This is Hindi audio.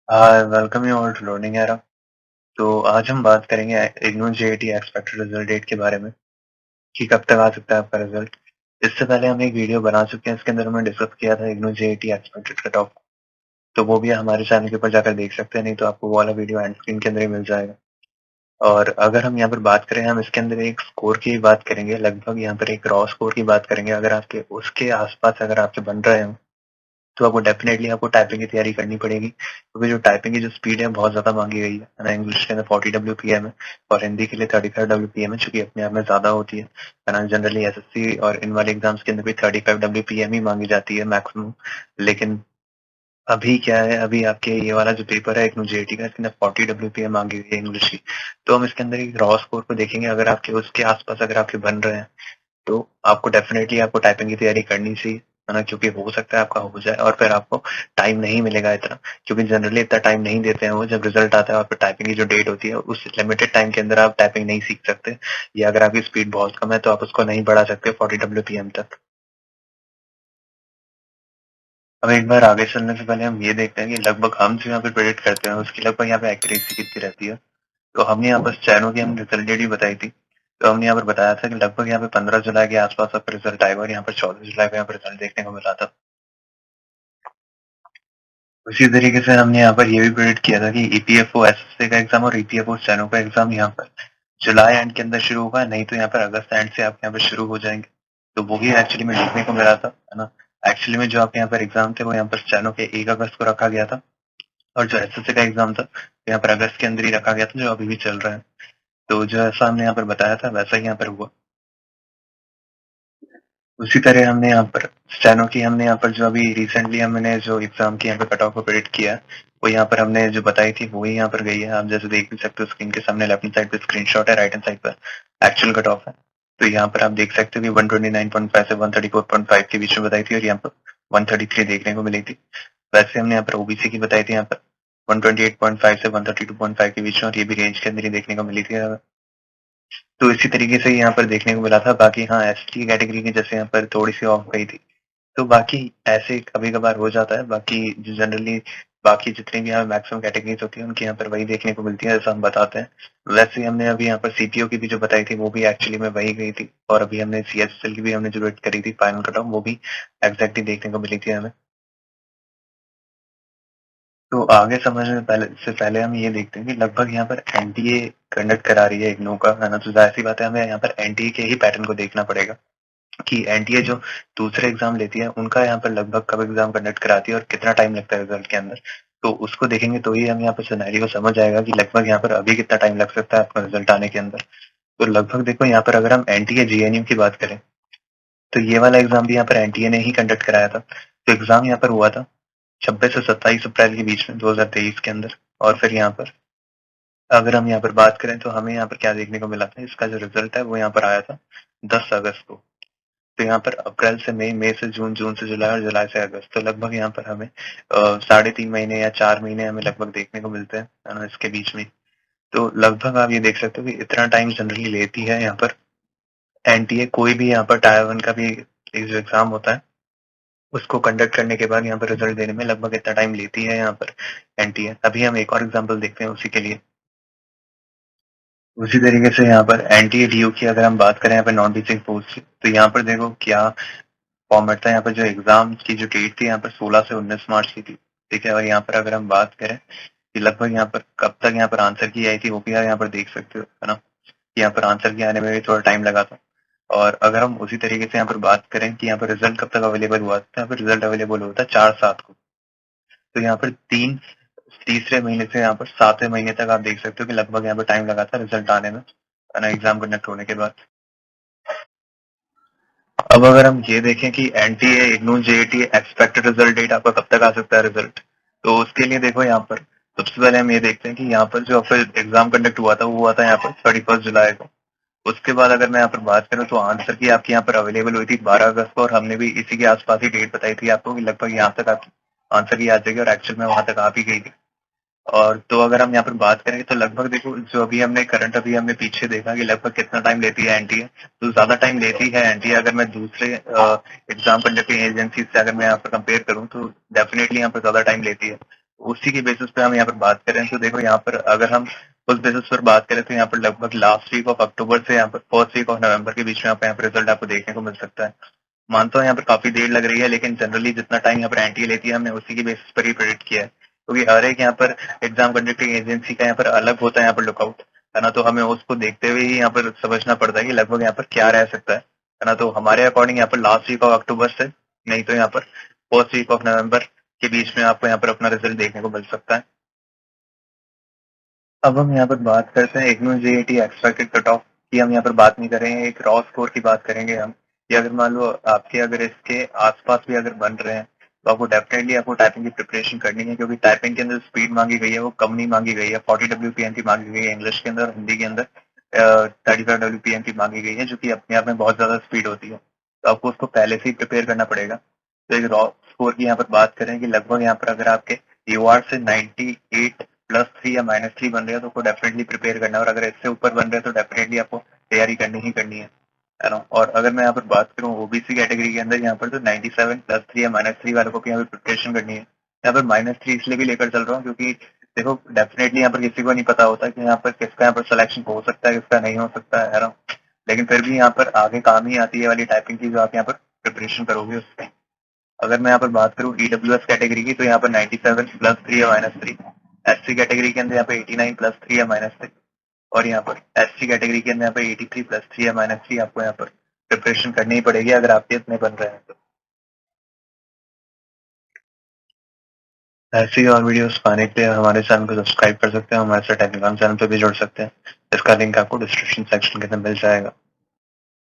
Welcome you all to learning era. तो आज हम बात करेंगे IGNOU JET expected result date के बारे में कि कब तक आ सकता है आपका रिजल्ट। इससे पहले हम एक वीडियो बना चुके हैं, इसके अंदर हमने डिस्कस किया था IGNOU JET expected cut off. तो वो भी हमारे चैनल के ऊपर जाकर देख सकते हैं, नहीं तो आपको वो वाला वीडियो एंड स्क्रीन के अंदर ही मिल जाएगा। और अगर हम यहाँ पर बात करें, हम इसके अंदर एक स्कोर की बात करेंगे, लगभग यहाँ पर एक रॉ स्कोर की बात करेंगे। अगर आपके उसके आसपास अगर आपके बन रहे हो तो आपको डेफिनेटली आपको टाइपिंग की तैयारी करनी पड़ेगी, क्योंकि जो टाइपिंग की जो स्पीड है बहुत ज़्यादा मांगी गई है ना। इंग्लिश के अंदर 40 WPM है और हिंदी के लिए 35 WPM है, चूंकि अपने आप में ज़्यादा होती है ना। जनरली एसएससी और इन वाले एग्जाम्स के अंदर भी 35 WPM ही मांगी जाती है मैक्सिमम। लेकिन अभी क्या है, अभी आपके ये वाला जो पेपर है इग्नू जेईटी का, इसके अंदर 40 WPM मांगी गई है इंग्लिश की। तो हम इसके अंदर एक रॉ स्कोर को देखेंगे, अगर आपके उसके आसपास अगर आपके बन रहे हैं तो आपको डेफिनेटली आपको टाइपिंग की तैयारी करनी चाहिए, है ना। क्योंकि हो सकता है आपका हो जाए और फिर आपको टाइम नहीं मिलेगा इतना, क्योंकि जनरली इतना टाइम नहीं देते हैं वो। जब रिजल्ट आता है और फिर टाइपिंग की जो डेट होती है, उस लिमिटेड टाइम के अंदर आप टाइपिंग नहीं सीख सकते, या अगर आपकी स्पीड बहुत कम है तो आप उसको नहीं बढ़ा सकते 40 WPM तक। अब एक बार आगे चलने से पहले हम ये देखते हैं कि लगभग हम जो यहाँ पे प्रेडिक्ट करते हैं उसकी लगभग यहाँ पे एक्यूरेसी कितनी रहती है। तो हमने यहाँ पर चैनों की हम रिजल्ट डेट भी बताई थी। तो हमने यहाँ पर बताया था कि लगभग यहाँ पे 15 जुलाई के आसपास आपका रिजल्ट आएगा, और यहाँ पर 14 जुलाई को यहाँ पर रिजल्ट देखने को मिला था। उसी तरीके से हमने यहाँ पर ये भी प्रेडिक्ट किया था कि ईपीएफओ एसएससी का एग्जाम और ईपीएफओ स्टेनो का एग्जाम यहाँ पर जुलाई एंड के अंदर शुरू होगा, नहीं तो यहाँ पर अगस्त एंड से आपके यहाँ पर शुरू हो जाएंगे। तो वो भी एक्चुअली में देखने को मिला था, है ना। एक्चुअली में जो आपके यहाँ पर एग्जाम थे वो यहाँ पर स्टेनो के 1 अगस्त को रखा गया था, और जो एसएससी का एग्जाम था यहाँ पर अगस्त के अंदर ही रखा गया था, जो अभी भी चल रहा है। तो जो ऐसा हमने यहाँ पर बताया था वैसा ही यहाँ पर हुआ। उसी तरह हमने यहाँ पर स्टेनो की हमने यहाँ पर जो अभी रिसेंटली हमने जो एग्जाम की यहाँ पे कट ऑफ को प्रेडिक्ट किया है, वो यहाँ पर हमने जो बताई थी वो ही यहाँ पर गई है। आप जैसे देख भी सकते हो स्क्रीन के सामने, लेफ्ट हैंड साइड पे स्क्रीनशॉट है, राइट हैंड साइड पर एक्चुअल कट ऑफ है। तो यहाँ पर आप देख सकते हो कि 129.5 से 134.5 के बीच में बताई थी, और यहाँ पर 133 देखने को मिली थी। वैसे हमने यहाँ पर ओबीसी की बताई थी यहाँ पर 128.5 से 132.5 के बीच में, और ये भी रेंज के अंदर ही देखने को मिली थी। तो इसी तरीके से यहाँ पर देखने को मिला था। बाकी हाँ, एसटी कैटेगरी की जैसे यहाँ पर थोड़ी सी ऑफ गई थी, तो बाकी ऐसे कभी कभार हो जाता है। बाकी जो जनरली बाकी जितनी भी यहाँ मैक्सिमम कैटेगरीज होती है उनकी यहाँ पर वही देखने को मिलती है, जैसा हम बताते हैं। वैसे ही हमने अभी यहाँ पर सीपीओ की भी जो बताई थी वो भी एक्चुअली में वही गई थी, और अभी हमने सीएचएसएल की भी हमने जो रेट करी थी फाइनल कट ऑफ, वो भी एग्जैक्टली देखने को मिली थी हमें। तो आगे समझने से पहले हम ये देखते हैं कि लगभग यहाँ पर एनटीए कंडक्ट करा रही है इग्नू का, है ना। तो जाहिर सी बात है, हमें यहाँ पर एनटीए के ही पैटर्न को देखना पड़ेगा कि एनटीए जो दूसरे एग्जाम लेती है उनका यहाँ पर लगभग कब एग्जाम कंडक्ट कराती है और कितना टाइम लगता है रिजल्ट के अंदर। तो उसको देखेंगे तो ही हम यहाँ पर सिनेरियो को समझ आएगा कि लगभग यहाँ पर अभी कितना टाइम लग सकता है आपका रिजल्ट आने के अंदर। तो लगभग देखो यहाँ पर अगर हम एनटीए जीएनयू की बात करें, तो ये वाला एग्जाम भी यहाँ पर एनटीए ने ही कंडक्ट कराया था। तो एग्जाम यहाँ पर हुआ था 26 से 27 अप्रैल के बीच में 2023 के अंदर। और फिर यहाँ पर अगर हम यहाँ पर बात करें तो हमें यहाँ पर क्या देखने को मिला था, इसका जो रिजल्ट है वो यहाँ पर आया था 10 अगस्त को। तो यहाँ पर अप्रैल से मई, मई से जून, जून से जुलाई और जुलाई से अगस्त, तो लगभग यहाँ पर हमें 3.5 महीने या 4 महीने हमें लगभग देखने को मिलते हैं, है ना, इसके बीच में। तो लगभग आप ये देख सकते हो कि इतना टाइम जनरली लेती है यहाँ पर एनटीए। कोई भी यहाँ पर टायर वन का भी एक जो एग्जाम होता है उसको कंडक्ट करने के बाद यहाँ पर रिजल्ट देने में लगभग इतना टाइम लेती है यहाँ पर एनटीए। अभी हम एक और एग्जाम्पल देखते हैं उसी के लिए। उसी तरीके से यहाँ पर एनटीए डीयू की अगर हम बात करें यहाँ पर नॉन टीचिंग पोस्ट की, तो यहाँ पर देखो क्या फॉर्मेट था। यहाँ पर जो एग्जाम की जो डेट थी यहाँ पर 16 से 19 मार्च की थी, ठीक है। और यहाँ पर अगर हम बात करें कि लगभग यहाँ पर कब तक यहाँ पर आंसर की आई थी, वो भी यहाँ पर देख सकते हो, है ना। यहाँ पर आंसर की आने में भी थोड़ा टाइम लगा था। और अगर हम उसी तरीके से यहाँ पर बात करें कि यहाँ पर रिजल्ट कब तक अवेलेबल हुआ था, यहाँ पर रिजल्ट अवेलेबल हुआ था 4/7 को। तो यहाँ पर तीसरे महीने से यहाँ पर 7वें महीने तक आप देख सकते हो कि लगभग यहाँ पर टाइम लगा था रिजल्ट आने में, है ना, एग्जाम कंडक्ट होने के बाद। अब अगर हम ये देखें कि NTA IGNOU JET expected result date आपका कब तक आ सकता है रिजल्ट, तो उसके लिए देखो यहाँ पर सबसे पहले हम ये देखते हैं कि यहाँ पर जो आपका एग्जाम कंडक्ट हुआ था वो हुआ था यहाँ पर 31 जुलाई को। उसके बाद अगर मैं यहाँ पर बात करूँ तो आंसर की आपकी यहाँ पर अवेलेबल हुई थी 12 अगस्त को, और हमने भी इसी के आसपास ही डेट बताई थी आपको कि लगभग यहाँ तक आप आंसर की आ जाएगी, और एक्चुअल में वहां तक आ भी गई थी। और तो अगर हम यहाँ पर बात करेंगे तो लगभग देखो जो अभी हमने करंट अभी हमने पीछे देखा कि लगभग कितना टाइम लेती है एनटीए, तो ज्यादा टाइम लेती है एनटीए। अगर मैं दूसरे एग्जाम कंडक्टिंग एजेंसी से अगर मैं यहाँ पर कंपेयर करूँ तो डेफिनेटली यहाँ पर ज्यादा टाइम लेती है। उसी के बेसिस पे हम यहाँ पर बात करें तो देखो यहाँ पर अगर हम उस बेसिस पर बात करें तो यहाँ पर लगभग लास्ट वीक ऑफ अक्टूबर से यहाँ पर फर्स्ट वीक ऑफ नवंबर के बीच में यहाँ पर रिजल्ट आपको देखने को मिल सकता है। मानता हूँ यहाँ पर काफी देर लग रही है, लेकिन जनरली जितना टाइम यहाँ पर एनटीए लेती है हमने उसी के बेसिस पर ही प्रेडिक्ट किया है, क्योंकि हर एक यहाँ पर एग्जाम कंडक्टिंग एजेंसी का यहाँ पर अलग होता है यहाँ पर लुकआउट, है ना। तो हमें उसको देखते हुए ही यहाँ पर समझना पड़ता है कि लगभग यहाँ पर क्या रह सकता है ना। तो हमारे अकॉर्डिंग यहाँ पर लास्ट वीक ऑफ अक्टूबर से नहीं तो यहाँ पर फर्स्ट वीक ऑफ नवंबर के बीच में आपको यहाँ पर अपना रिजल्ट देखने को मिल सकता है। अब हम यहाँ पर बात करते हैं IGNOU JET expected cut off की। हम यहाँ पर बात नहीं करेंगे, एक रॉ स्कोर की बात करेंगे हम, कि अगर मान लो आपके अगर इसके आसपास भी अगर बन रहे हैं तो आपको डेफिनेटली आपको टाइपिंग की प्रिपरेशन करनी है, क्योंकि टाइपिंग के अंदर स्पीड मांगी गई है वो कम नहीं मांगी गई है। 40 WPM की मांगी गई है इंग्लिश के अंदर, हिंदी के अंदर 35 WPM की मांगी गई है, जो कि अपने आप में बहुत ज्यादा स्पीड होती है। तो आपको उसको पहले से ही प्रिपेयर करना पड़ेगा। तो एक रॉ स्कोर की यहाँ पर बात करें कि लगभग यहाँ पर अगर आपके यूआर से 98 +3 या -3 बन रहे हैं तो उसको डेफिनेटली प्रिपेयर करना है, और अगर इससे ऊपर बन रहे हैं तो डेफिनेटली आपको तैयारी करनी ही करनी है ना। और अगर मैं यहाँ पर बात करूँ ओबीसी कैटेगरी के अंदर यहाँ पर तो 97 +3 या -3 वालों को भी यहाँ पर प्रिपरेशन करनी है। यहाँ पर -3 इसलिए भी लेकर चल रहा हूँ क्योंकि देखो डेफिनेटली यहाँ पर किसी को नहीं पता होता कि यहाँ पर किसका यहाँ पर सिलेक्शन हो सकता है, किसका नहीं हो सकता है ना। लेकिन फिर भी यहाँ पर आगे काम ही आती है वाली टाइपिंग की, जो आप यहाँ पर प्रिपरेशन करोगे उससे। अगर मैं यहाँ पर बात करूँ ईडब्ल्यूएस कैटेगरी की तो यहाँ पर 97 +3 या -3, एससी कैटेगरी के अंदर यहाँ पे 89 +3 या -3, और यहाँ पर एसटी कैटेगरी के अंदर यहाँ पे 83 +3 या -3 आपको यहाँ पर प्रिपरेशन करनी ही पड़ेगी अगर आपके इतने बन रहे हैं तो। ऐसी ही और वीडियोस पाने के लिए हमारे चैनल को सब्सक्राइब कर सकते हैं, हमारे साथ टेलीग्राम चैनल पे भी जुड़ सकते हैं। इसका लिंक आपको डिस्क्रिप्शन सेक्शन के अंदर मिल जाएगा।